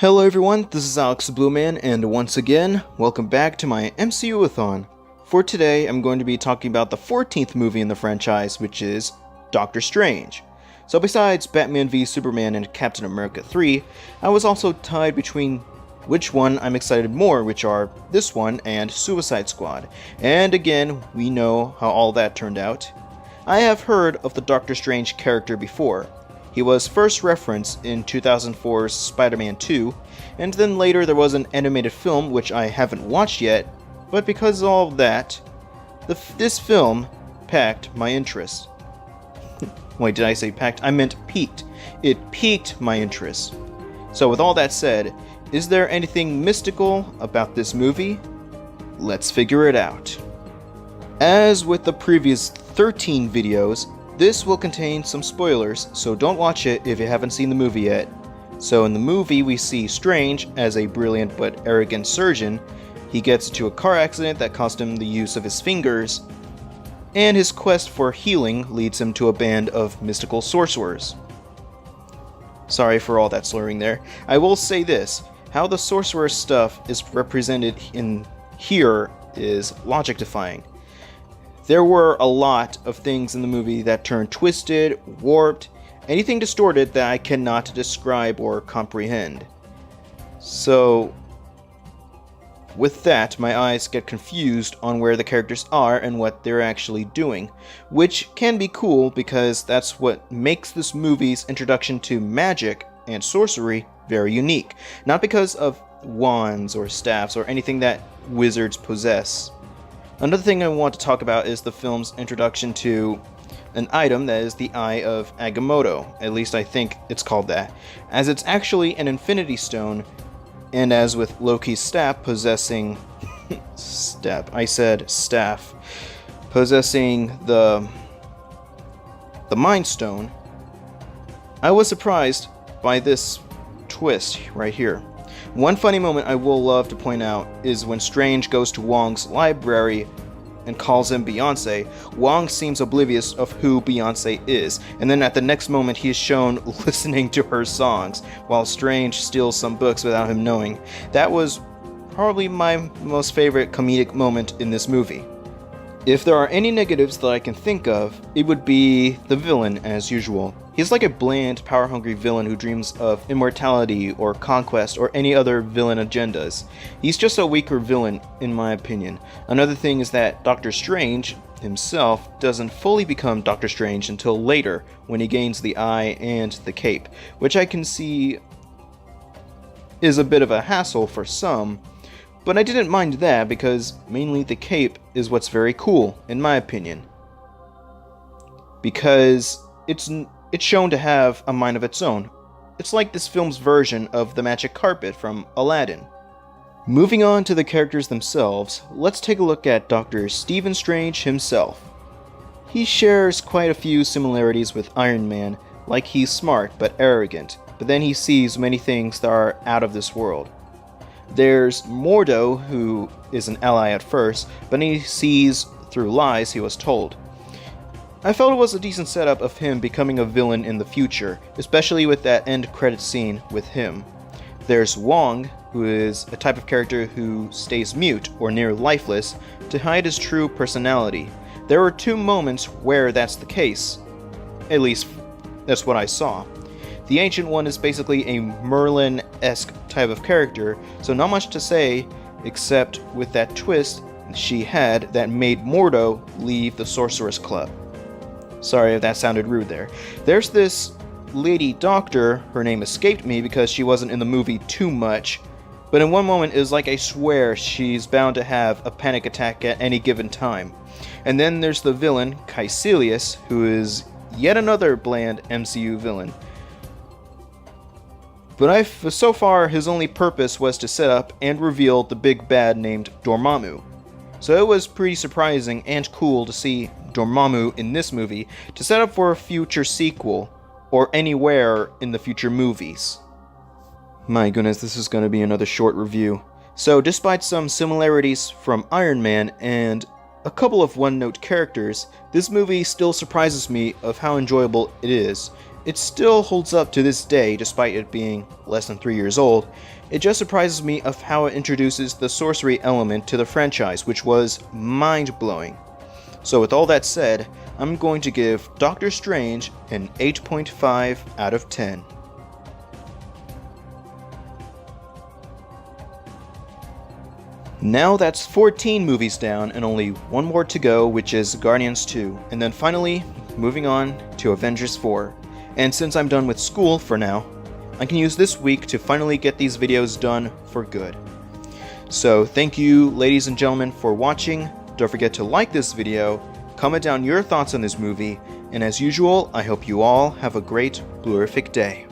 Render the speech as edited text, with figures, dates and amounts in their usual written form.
Hello everyone, this is Alex the Blue Man, and once again, welcome back to my MCU-a-thon. For today, I'm going to be talking about the 14th movie in the franchise, which is Doctor Strange. So besides Batman v Superman and Captain America 3, I was also tied between which one I'm excited more, which are this one and Suicide Squad. And again, we know how all that turned out. I have heard of the Doctor Strange character before. He was first referenced in 2004's Spider-Man 2, and then later there was an animated film which I haven't watched yet, but because of all of that, this film piqued my interest. Wait, did I say packed? I meant piqued. It piqued my interest. So with all that said, is there anything mystical about this movie? Let's figure it out. As with the previous 13 videos, this will contain some spoilers, so don't watch it if you haven't seen the movie yet. So in the movie, we see Strange as a brilliant but arrogant surgeon. He gets into a car accident that cost him the use of his fingers, and his quest for healing leads him to a band of mystical sorcerers. Sorry for all that slurring there. I will say this, how the sorcerer stuff is represented in here is logic-defying. There were a lot of things in the movie that turned twisted, warped, anything distorted that I cannot describe or comprehend. So, with that, my eyes get confused on where the characters are and what they're actually doing, which can be cool because that's what makes this movie's introduction to magic and sorcery very unique. Not because of wands or staffs or anything that wizards possess. Another thing I want to talk about is the film's introduction to an item that is the Eye of Agamotto, at least I think it's called that, as it's actually an Infinity Stone, and as with Loki's staff possessing... staff, possessing the Mind Stone, I was surprised by this twist right here. One funny moment I will love to point out is when Strange goes to Wong's library and calls him Beyonce. Wong seems oblivious of who Beyonce is, and then at the next moment he is shown listening to her songs, while Strange steals some books without him knowing. That was probably my most favorite comedic moment in this movie. If there are any negatives that I can think of, it would be the villain as usual. He's like a bland, power-hungry villain who dreams of immortality or conquest or any other villain agendas. He's just a weaker villain, in my opinion. Another thing is that Doctor Strange himself doesn't fully become Doctor Strange until later, when he gains the eye and the cape, which I can see is a bit of a hassle for some, but I didn't mind that because mainly the cape is what's very cool, in my opinion. Because it's shown to have a mind of its own. It's like this film's version of the magic carpet from Aladdin. Moving on to the characters themselves, let's take a look at Dr. Stephen Strange himself. He shares quite a few similarities with Iron Man, like he's smart but arrogant, but then he sees many things that are out of this world. There's Mordo, who is an ally at first, but he sees through lies he was told. I felt it was a decent setup of him becoming a villain in the future, especially with that end credit scene with him. There's Wong, who is a type of character who stays mute or near lifeless to hide his true personality. There were two moments where that's the case. At least, that's what I saw. The Ancient One is basically a Merlin-esque type of character, so not much to say, except with that twist she had that made Mordo leave the Sorceress Club. Sorry if that sounded rude there. There's this lady doctor, her name escaped me because she wasn't in the movie too much, but in one moment it was like I swear she's bound to have a panic attack at any given time. And then there's the villain, Caecilius, who is yet another bland MCU villain. But so far, his only purpose was to set up and reveal the big bad named Dormammu. So it was pretty surprising and cool to see Dormammu in this movie to set up for a future sequel, or anywhere in the future movies. My goodness, this is going to be another short review. So despite some similarities from Iron Man and a couple of one-note characters, this movie still surprises me of how enjoyable it is, It still holds up to this day despite it being less than 3 years old. It just surprises me of how it introduces the sorcery element to the franchise, which was mind-blowing. So with all that said, I'm going to give Doctor Strange an 8.5 out of 10. Now that's 14 movies down and only one more to go, which is Guardians 2, and then finally moving on to Avengers 4. And since I'm done with school for now, I can use this week to finally get these videos done for good. So thank you ladies and gentlemen for watching. Don't forget to like this video, comment down your thoughts on this movie, and as usual, I hope you all have a great Blurific day.